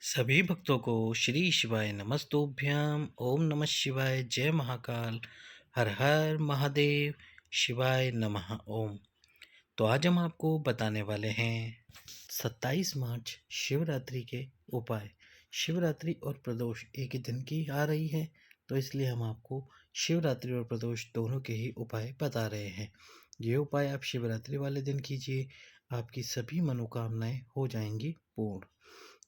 सभी भक्तों को श्री शिवाय नमस्तुभ्यम। ओम नमः शिवाय। जय महाकाल। हर हर महादेव। शिवाय नमः ओम। तो आज हम आपको बताने वाले हैं 27 मार्च शिवरात्रि के उपाय। शिवरात्रि और प्रदोष एक ही दिन की आ रही है, तो इसलिए हम आपको शिवरात्रि और प्रदोष दोनों के ही उपाय बता रहे हैं। ये उपाय आप शिवरात्रि वाले दिन कीजिए, आपकी सभी मनोकामनाएं हो जाएंगी पूर्ण।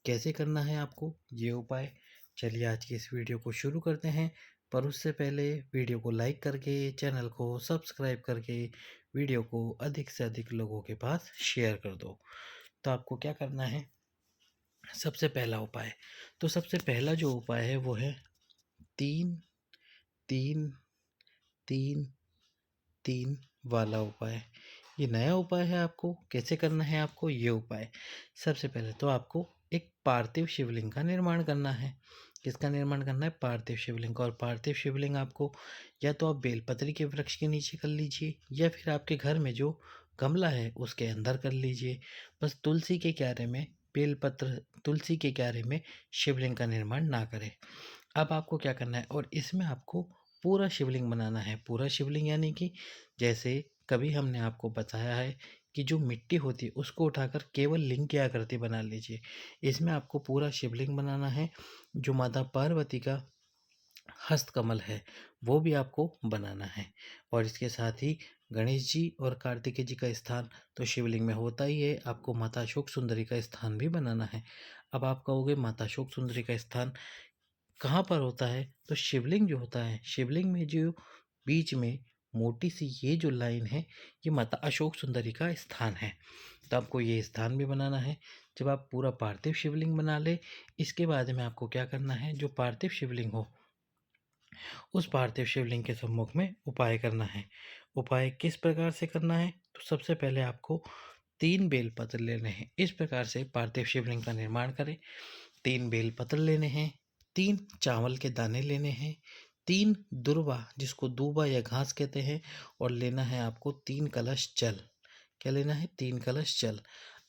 कैसे करना है आपको ये उपाय, चलिए आज की इस वीडियो को शुरू करते हैं। पर उससे पहले वीडियो को लाइक करके, चैनल को सब्सक्राइब करके वीडियो को अधिक से अधिक लोगों के पास शेयर कर दो। तो आपको क्या करना है, सबसे पहला उपाय, तो सबसे पहला जो उपाय है वो है 3 3 3 3 वाला उपाय। ये नया उपाय है। आपको कैसे करना है, आपको ये उपाय, सबसे पहले तो आपको एक पार्थिव शिवलिंग का निर्माण करना है। किसका निर्माण करना है? पार्थिव शिवलिंग का। और पार्थिव शिवलिंग आपको या तो आप बेलपत्री के वृक्ष के नीचे कर लीजिए, या फिर आपके घर में जो गमला है उसके अंदर कर लीजिए। बस तुलसी के क्यारे में बेलपत्र, तुलसी के क्यारे में शिवलिंग का निर्माण ना करें। अब आपको क्या करना है, और इसमें आपको पूरा शिवलिंग बनाना है। पूरा शिवलिंग यानी कि जैसे कभी हमने आपको बताया है कि जो मिट्टी होती है उसको उठाकर केवल लिंग की आकृति बना लीजिए। इसमें आपको पूरा शिवलिंग बनाना है। जो माता पार्वती का हस्त कमल है वो भी आपको बनाना है। और इसके साथ ही गणेश जी और कार्तिकेय जी का स्थान तो शिवलिंग में होता ही है, आपको माता अशोक सुंदरी का स्थान भी बनाना है। अब आप कहोगे माता अशोक सुंदरी का स्थान कहाँ पर होता है? तो शिवलिंग जो होता है, शिवलिंग में जो बीच में मोटी सी ये जो लाइन है, ये माता अशोक सुंदरी का स्थान है। तो आपको ये स्थान भी बनाना है। जब आप पूरा पार्थिव शिवलिंग बना ले, इसके बाद में आपको क्या करना है, जो पार्थिव शिवलिंग हो उस पार्थिव शिवलिंग के सम्मुख में उपाय करना है। उपाय किस प्रकार से करना है? तो सबसे पहले आपको 3 बेलपत्र लेने हैं। इस प्रकार से पार्थिव शिवलिंग का निर्माण करें। 3 बेलपत्र लेने हैं, 3 चावल के दाने लेने हैं, 3 दुर्वा जिसको दूबा या घास कहते हैं, और लेना है आपको 3 कलश जल। क्या लेना है? 3 कलश जल।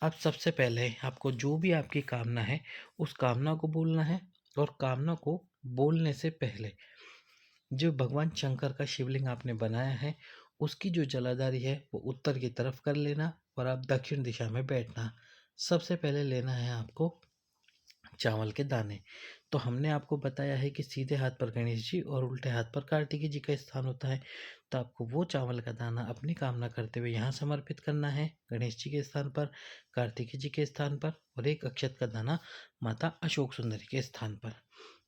अब सबसे पहले आपको जो भी आपकी कामना है उस कामना को बोलना है। और कामना को बोलने से पहले जो भगवान शंकर का शिवलिंग आपने बनाया है उसकी जो जलाधारी है वो उत्तर की तरफ कर लेना, और आप दक्षिण दिशा में बैठना। सबसे पहले लेना है आपको चावल के दाने। तो हमने आपको बताया है कि सीधे हाथ पर गणेश जी और उल्टे हाथ पर कार्तिकेय जी का स्थान होता है। तो आपको वो चावल का दाना अपनी कामना करते हुए यहाँ समर्पित करना है, गणेश जी के स्थान पर, कार्तिकेय जी के स्थान पर, और एक अक्षत का दाना माता अशोक सुंदरी के स्थान पर।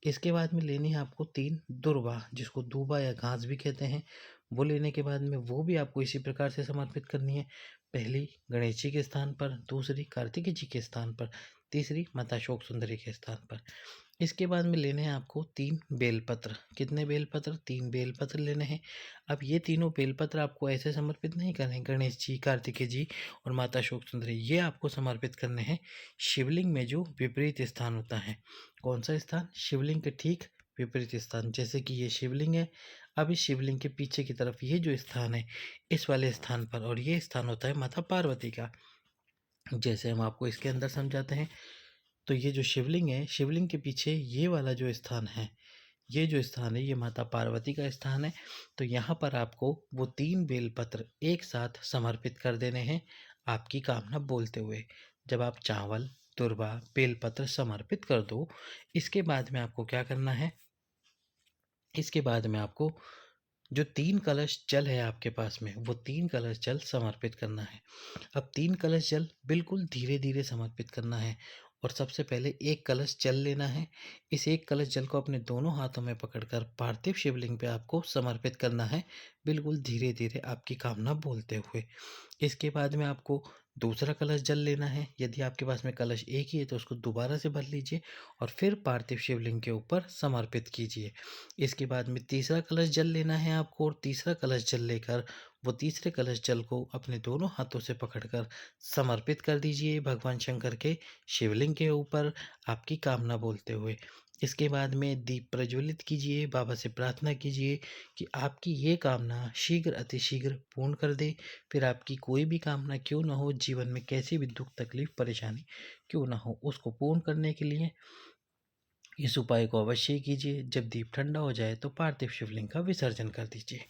इसके बाद में लेनी है आपको 3 दुर्वा जिसको दूबा या घास भी कहते हैं। वो लेने के बाद में वो भी आपको इसी प्रकार से समर्पित करनी है। पहली गणेश जी के स्थान पर, दूसरी कार्तिकेय जी के स्थान पर, तीसरी माता अशोक सुंदरी के स्थान पर। इसके बाद में लेने हैं आपको 3 बेलपत्र। कितने बेलपत्र? 3 बेलपत्र लेने हैं। अब ये तीनों बेलपत्र आपको ऐसे समर्पित नहीं करने, गणेश जी, कार्तिकेय जी और माता अशोक सुंदरी, ये आपको समर्पित करने हैं शिवलिंग में जो विपरीत स्थान होता है। कौन सा स्थान? शिवलिंग के ठीक विपरीत स्थान। जैसे कि ये शिवलिंग है, अब इस शिवलिंग के पीछे की तरफ ये जो स्थान है, इस वाले स्थान पर, और ये स्थान होता है माता पार्वती का। जैसे हम आपको इसके अंदर समझाते हैं, तो ये जो शिवलिंग है, शिवलिंग के पीछे ये वाला जो स्थान है, ये जो स्थान है, ये माता पार्वती का स्थान है। तो यहाँ पर आपको वो 3 बेलपत्र एक साथ समर्पित कर देने हैं आपकी कामना बोलते हुए। जब आप चावल, दुर्वा, बेलपत्र समर्पित कर दो, इसके बाद में आपको क्या करना है, इसके बाद में आपको जो 3 कलश जल है आपके पास में, वो 3 कलश जल समर्पित करना है। अब 3 कलश जल बिल्कुल धीरे धीरे समर्पित करना है। और सबसे पहले एक कलश जल लेना है। इस एक कलश जल को अपने दोनों हाथों में पकड़कर पार्थिव शिवलिंग पे आपको समर्पित करना है, बिल्कुल धीरे धीरे आपकी कामना बोलते हुए। इसके बाद में आपको दूसरा कलश जल लेना है। यदि आपके पास में कलश एक ही है तो उसको दोबारा से भर लीजिए और फिर पार्थिव शिवलिंग के ऊपर समर्पित कीजिए। इसके बाद में तीसरा कलश जल लेना है आपको, और तीसरा कलश जल लेकर वो तीसरे कलश जल को अपने दोनों हाथों से पकड़कर समर्पित कर दीजिए भगवान शंकर के शिवलिंग के ऊपर, आपकी कामना बोलते हुए। इसके बाद में दीप प्रज्वलित कीजिए, बाबा से प्रार्थना कीजिए कि आपकी ये कामना शीघ्र अतिशीघ्र पूर्ण कर दे। फिर आपकी कोई भी कामना क्यों ना हो, जीवन में कैसी भी दुख तकलीफ परेशानी क्यों ना हो, उसको पूर्ण करने के लिए इस उपाय को अवश्य कीजिए। जब दीप ठंडा हो जाए तो पार्थिव शिवलिंग का विसर्जन कर दीजिए।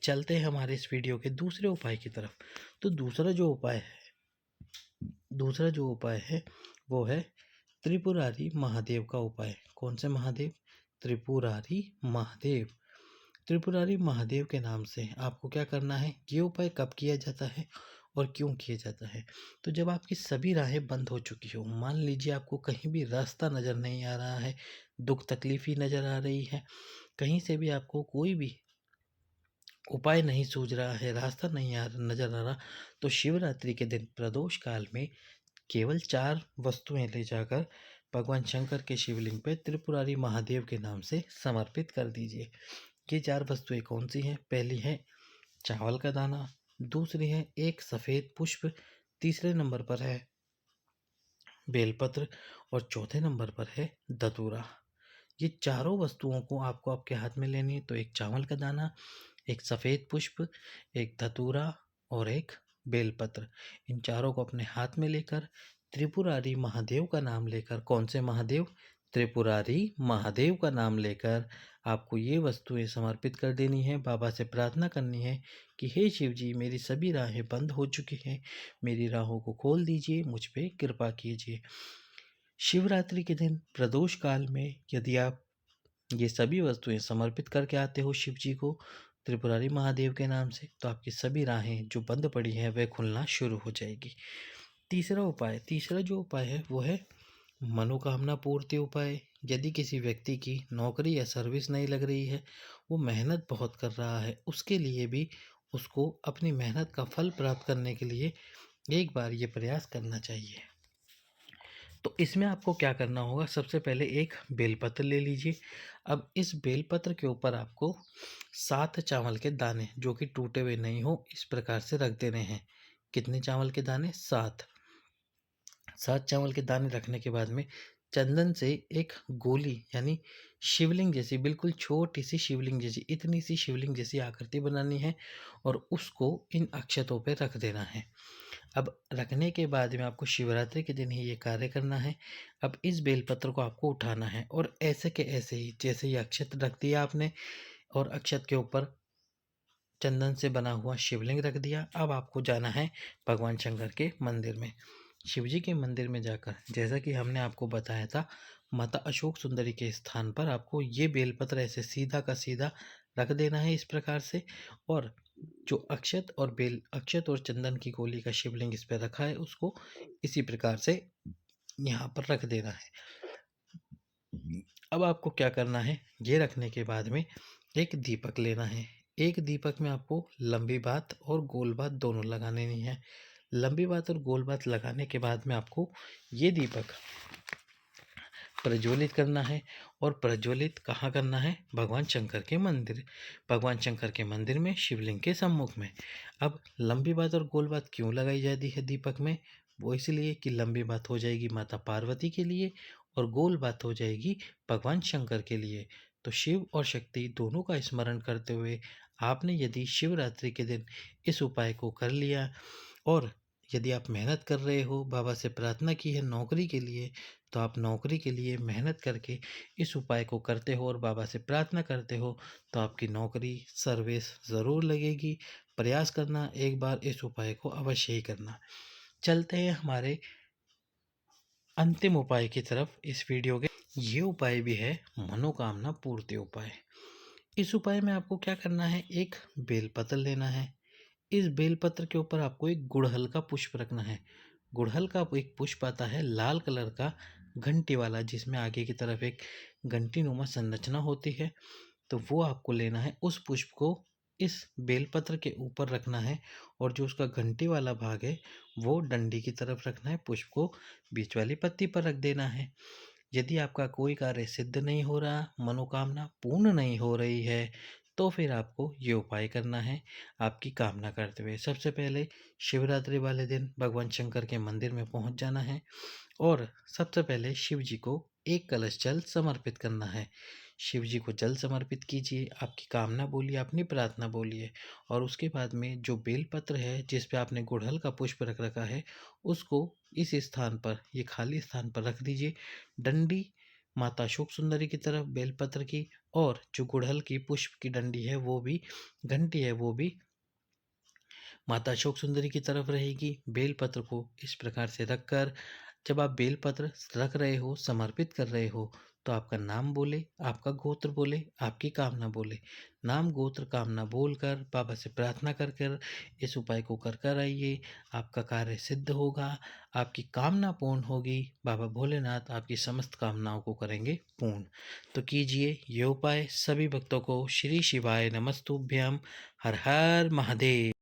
चलते हैं हमारे इस वीडियो के दूसरे उपाय की तरफ। तो दूसरा जो उपाय है वो है त्रिपुरारी महादेव का उपाय। कौन से महादेव? त्रिपुरारी महादेव। त्रिपुरारी महादेव के नाम से आपको क्या करना है, ये उपाय कब किया जाता है और क्यों किया जाता है? तो जब आपकी सभी राहें बंद हो चुकी हो, मान लीजिए आपको कहीं भी रास्ता नज़र नहीं आ रहा है, दुख तकलीफ ही नज़र आ रही है, कहीं से भी आपको कोई भी उपाय नहीं सूझ रहा है, रास्ता नहीं नज़र आ रहा, तो शिवरात्रि के दिन प्रदोष काल में केवल 4 वस्तुएं ले जाकर भगवान शंकर के शिवलिंग पे त्रिपुरारी महादेव के नाम से समर्पित कर दीजिए। ये 4 वस्तुएं कौन सी हैं? पहली है चावल का दाना, दूसरी है एक सफ़ेद पुष्प, तीसरे नंबर पर है बेलपत्र और चौथे नंबर पर है धतूरा। ये चारों वस्तुओं को आपको आपके हाथ में लेनी है। तो एक चावल का दाना, एक सफ़ेद पुष्प, एक धतूरा और एक बेलपत्र, इन चारों को अपने हाथ में लेकर त्रिपुरारी महादेव का नाम लेकर, कौन से महादेव? त्रिपुरारी महादेव का नाम लेकर आपको ये वस्तुएं समर्पित कर देनी है। बाबा से प्रार्थना करनी है कि हे शिव जी, मेरी सभी राहें बंद हो चुकी हैं, मेरी राहों को खोल दीजिए, मुझ पे कृपा कीजिए। शिवरात्रि के दिन प्रदोष काल में यदि आप ये सभी वस्तुएं समर्पित करके आते हो शिव जी को त्रिपुरारी महादेव के नाम से, तो आपकी सभी राहें जो बंद पड़ी हैं वह खुलना शुरू हो जाएगी। तीसरा जो उपाय है वो है मनोकामना पूर्ति उपाय। यदि किसी व्यक्ति की नौकरी या सर्विस नहीं लग रही है, वो मेहनत बहुत कर रहा है, उसके लिए भी उसको अपनी मेहनत का फल प्राप्त करने के लिए एक बार ये प्रयास करना चाहिए। तो इसमें आपको क्या करना होगा, सबसे पहले एक बेलपत्र ले लीजिए। अब इस बेलपत्र के ऊपर आपको 7 चावल के दाने जो कि टूटे हुए नहीं हो, इस प्रकार से रख देने हैं। कितने चावल के दाने? 7। 7 चावल के दाने रखने के बाद में चंदन से एक गोली यानी शिवलिंग जैसी, बिल्कुल छोटी सी शिवलिंग जैसी, इतनी सी शिवलिंग जैसी आकृति बनानी है और उसको इन अक्षतों पे रख देना है। अब रखने के बाद में आपको शिवरात्रि के दिन ही ये कार्य करना है। अब इस बेलपत्र को आपको उठाना है और ऐसे के ऐसे ही, जैसे ही अक्षत रख दिया आपने और अक्षत के ऊपर चंदन से बना हुआ शिवलिंग रख दिया, अब आपको जाना है भगवान शंकर के मंदिर में। शिव जी के मंदिर में जाकर, जैसा कि हमने आपको बताया था, माता अशोक सुंदरी के स्थान पर आपको ये बेलपत्र ऐसे सीधा का सीधा रख देना है इस प्रकार से, और जो अक्षत और चंदन की गोली का शिवलिंग इस पर रखा है उसको इसी प्रकार से यहाँ पर रख देना है। अब आपको क्या करना है, ये रखने के बाद में एक दीपक लेना है। एक दीपक में आपको लंबी बात और गोल बात दोनों लगाने नहीं है। लंबी बात और गोल बात लगाने के बाद में आपको ये दीपक प्रज्वलित करना है। और प्रज्वलित कहाँ करना है? भगवान शंकर के मंदिर। भगवान शंकर के मंदिर में शिवलिंग के सम्मुख में। अब लंबी बात और गोल बात क्यों लगाई जाती है दीपक में? वो इसलिए कि लंबी बात हो जाएगी माता पार्वती के लिए और गोल बात हो जाएगी भगवान शंकर के लिए। तो शिव और शक्ति दोनों का स्मरण करते हुए आपने यदि शिवरात्रि के दिन इस उपाय को कर लिया और यदि आप मेहनत कर रहे हो, बाबा से प्रार्थना की है नौकरी के लिए, तो आप नौकरी के लिए मेहनत करके इस उपाय को करते हो और बाबा से प्रार्थना करते हो, तो आपकी नौकरी सर्विस ज़रूर लगेगी। प्रयास करना, एक बार इस उपाय को अवश्य ही करना। चलते हैं हमारे अंतिम उपाय की तरफ इस वीडियो के। ये उपाय भी है मनोकामना पूर्ति उपाय। इस उपाय में आपको क्या करना है, एक बेलपत्र लेना है। इस बेलपत्र के ऊपर आपको एक गुड़हल का पुष्प रखना है। गुड़हल का एक पुष्प आता है लाल कलर का, घंटी वाला, जिसमें आगे की तरफ एक घंटी नुमा संरचना होती है, तो वो आपको लेना है। उस पुष्प को इस बेलपत्र के ऊपर रखना है और जो उसका घंटी वाला भाग है वो डंडी की तरफ रखना है। पुष्प को बीच वाली पत्ती पर रख देना है। यदि आपका कोई कार्य सिद्ध नहीं हो रहा, मनोकामना पूर्ण नहीं हो रही है, तो फिर आपको ये उपाय करना है आपकी कामना करते हुए। सबसे पहले शिवरात्रि वाले दिन भगवान शंकर के मंदिर में पहुंच जाना है और सबसे पहले शिव जी को एक कलश जल समर्पित करना है। शिव जी को जल समर्पित कीजिए, आपकी कामना बोलिए, अपनी प्रार्थना बोलिए और उसके बाद में जो बेलपत्र है जिस पे आपने गुड़हल का पुष्प रख रखा है उसको इस स्थान पर, ये खाली स्थान पर रख दीजिए। डंडी माता अशोक सुंदरी की तरफ बेलपत्र की और जो गुड़हल की पुष्प की डंडी है वो भी, घंटी है वो भी माता अशोक सुंदरी की तरफ रहेगी। बेलपत्र को इस प्रकार से रखकर जब आप बेलपत्र रख रहे हो, समर्पित कर रहे हो, तो आपका नाम बोले, आपका गोत्र बोले, आपकी कामना बोले। नाम गोत्र कामना बोलकर बाबा से प्रार्थना कर कर इस उपाय को कर कर आइए। आपका कार्य सिद्ध होगा, आपकी कामना पूर्ण होगी। बाबा भोलेनाथ आपकी समस्त कामनाओं को करेंगे पूर्ण। तो कीजिए ये उपाय। सभी भक्तों को श्री शिवाय नमस्तुभ्यम। हर हर महादेव।